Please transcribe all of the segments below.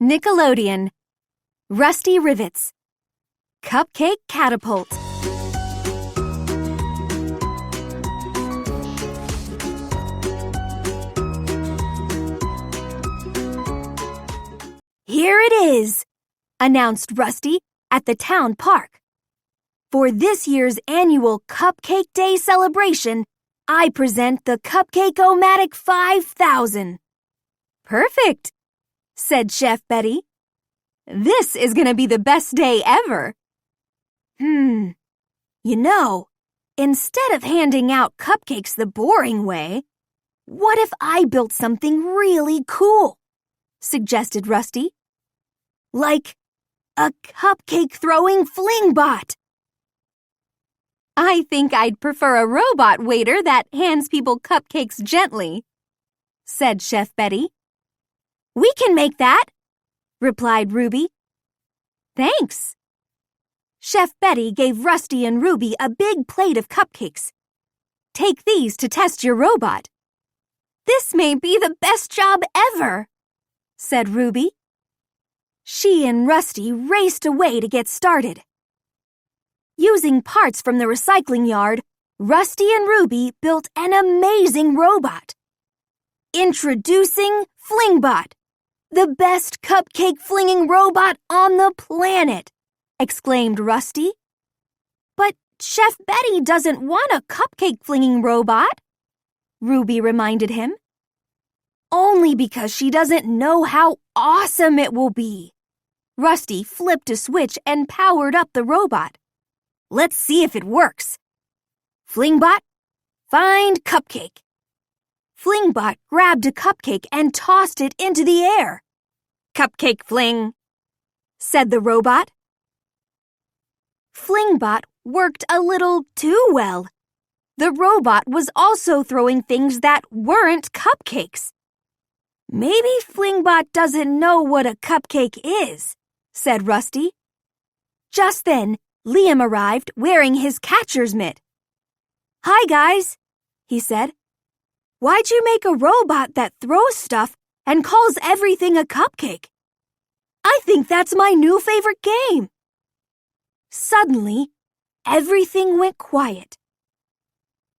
Nickelodeon. Rusty Rivets. Cupcake Catapult. Here it is, announced Rusty at the town park. For this year's annual Cupcake Day celebration, I present the Cupcake-o-matic 5000. Perfect, said Chef Betty. This is going to be the best day ever. You know, instead of handing out cupcakes the boring way, what if I built something really cool? Suggested Rusty. Like a cupcake-throwing Flingbot. I think I'd prefer a robot waiter that hands people cupcakes gently, said Chef Betty. We can make that, replied Ruby. Thanks. Chef Betty gave Rusty and Ruby a big plate of cupcakes. Take these to test your robot. This may be the best job ever, said Ruby. She and Rusty raced away to get started. Using parts from the recycling yard, Rusty and Ruby built an amazing robot. Introducing Flingbot, the best cupcake-flinging robot on the planet, exclaimed Rusty. But Chef Betty doesn't want a cupcake-flinging robot, Ruby reminded him. Only because she doesn't know how awesome it will be. Rusty flipped a switch and powered up the robot. Let's see if it works. Flingbot, find cupcake. Flingbot grabbed a cupcake and tossed it into the air. Cupcake fling, said the robot. Flingbot worked a little too well. The robot was also throwing things that weren't cupcakes. Maybe Flingbot doesn't know what a cupcake is, said Rusty. Just then, Liam arrived wearing his catcher's mitt. Hi, guys, he said. Why'd you make a robot that throws stuff and calls everything a cupcake? I think that's my new favorite game. Suddenly, everything went quiet.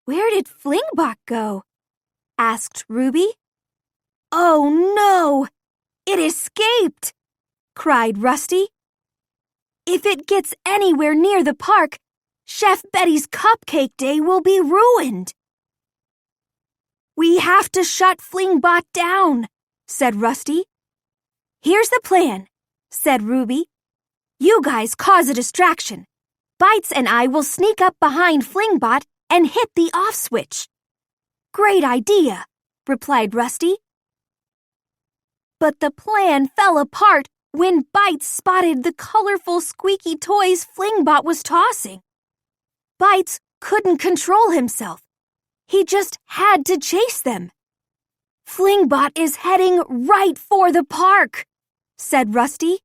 Where did Flingbot go? Asked Ruby. Oh no! It escaped! Cried Rusty. If it gets anywhere near the park, Chef Betty's Cupcake Day will be ruined. We have to shut Flingbot down, said Rusty. Here's the plan, said Ruby. You guys cause a distraction. Bites and I will sneak up behind Flingbot and hit the off switch. Great idea, replied Rusty. But the plan fell apart when Bites spotted the colorful squeaky toys Flingbot was tossing. Bites couldn't control himself. He just had to chase them. Flingbot is heading right for the park, said Rusty.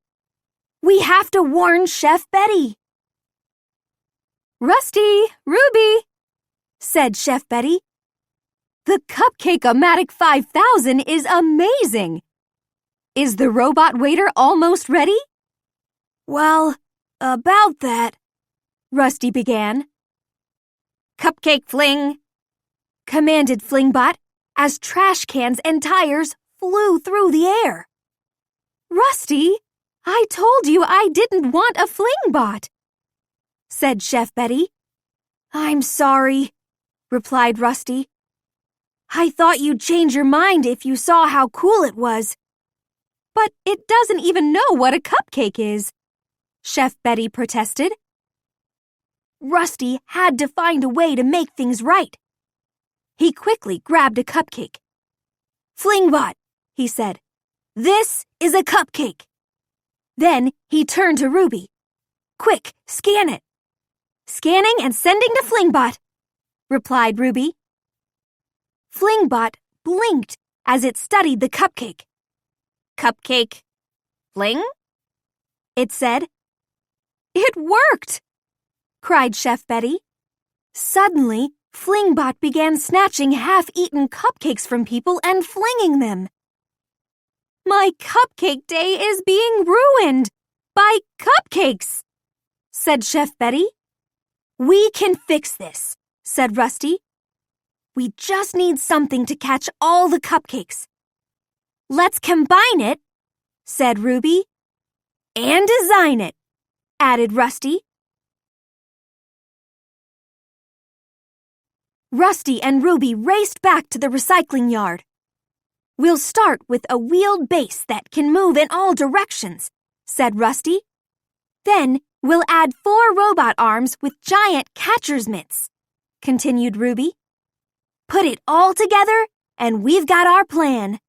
We have to warn Chef Betty. Rusty, Ruby, said Chef Betty. The Cupcake-o-matic 5000 is amazing. Is the robot waiter almost ready? Well, about that, Rusty began. Cupcake fling, commanded Flingbot as trash cans and tires flew through the air. Rusty, I told you I didn't want a Flingbot, said Chef Betty. I'm sorry, replied Rusty. I thought you'd change your mind if you saw how cool it was. But it doesn't even know what a cupcake is, Chef Betty protested. Rusty had to find a way to make things right. He quickly grabbed a cupcake. Flingbot, he said, this is a cupcake. Then he turned to Ruby. Quick, scan it. Scanning and sending to Flingbot, replied Ruby. Flingbot blinked as it studied the cupcake. Cupcake fling? It said. It worked! Cried Chef Betty. Suddenly, Flingbot began snatching half-eaten cupcakes from people and flinging them. My cupcake day is being ruined by cupcakes, said Chef Betty. We can fix this, said Rusty. We just need something to catch all the cupcakes. Let's combine it, said Ruby. And design it, added Rusty. Rusty and Ruby raced back to the recycling yard. We'll start with a wheeled base that can move in all directions, said Rusty. Then we'll add 4 robot arms with giant catcher's mitts, continued Ruby. Put it all together and we've got our plan,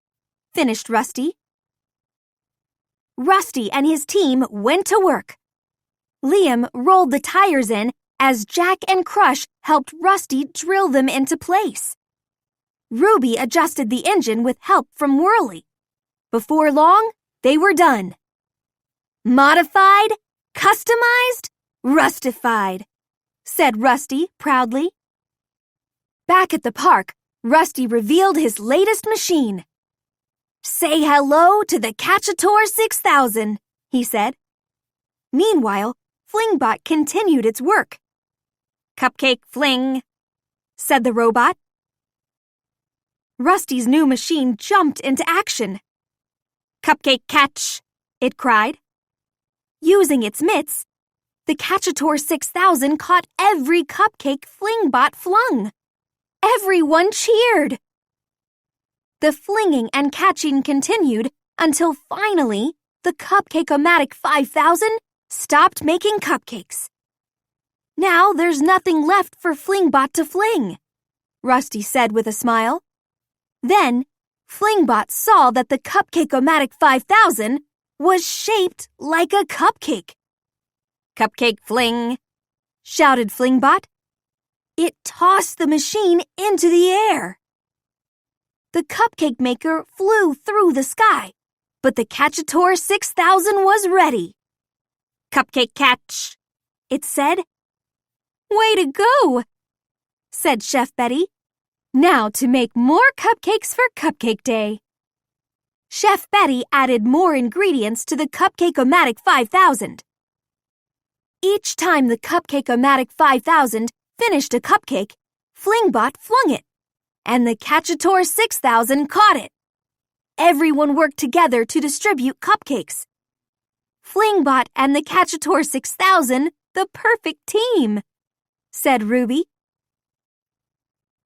finished Rusty. Rusty and his team went to work. Liam rolled the tires in as Jack and Crush helped Rusty drill them into place. Ruby adjusted the engine with help from Whirly. Before long, they were done. Modified, customized, rustified, said Rusty proudly. Back at the park, Rusty revealed his latest machine. Say hello to the Catchator 6000, he said. Meanwhile, Flingbot continued its work. Cupcake fling, said the robot. Rusty's new machine jumped into action. Cupcake catch, it cried. Using its mitts, the Catchator 6000 caught every cupcake Flingbot flung. Everyone cheered. The flinging and catching continued until finally the cupcake-o-matic 5000 stopped making cupcakes. Now there's nothing left for Flingbot to fling, Rusty said with a smile. Then, Flingbot saw that the cupcake-o-matic 5000 was shaped like a cupcake. Cupcake fling, shouted Flingbot. It tossed the machine into the air. The cupcake maker flew through the sky, but the Catchator 6000 was ready. Cupcake catch, it said. Way to go, said Chef Betty. Now to make more cupcakes for Cupcake Day. Chef Betty added more ingredients to the Cupcake-o-matic 5000. Each time the Cupcake-o-matic 5000 finished a cupcake, Flingbot flung it, and the Catchator 6000 caught it. Everyone worked together to distribute cupcakes. Flingbot and the Catchator 6000, the perfect team, said Ruby.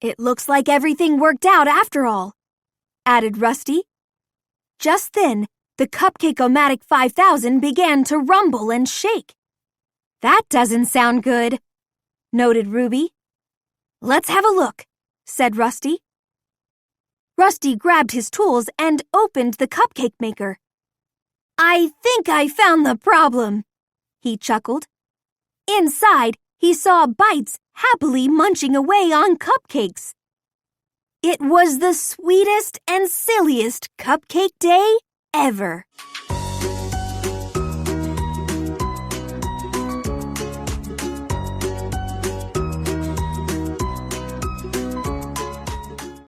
It looks like everything worked out after all, added Rusty. Just then, the Cupcake-o-matic 5000 began to rumble and shake. That doesn't sound good, noted Ruby. Let's have a look, said Rusty. Rusty grabbed his tools and opened the cupcake maker. I think I found the problem, he chuckled. Inside, he saw Bites happily munching away on cupcakes. It was the sweetest and silliest cupcake day ever.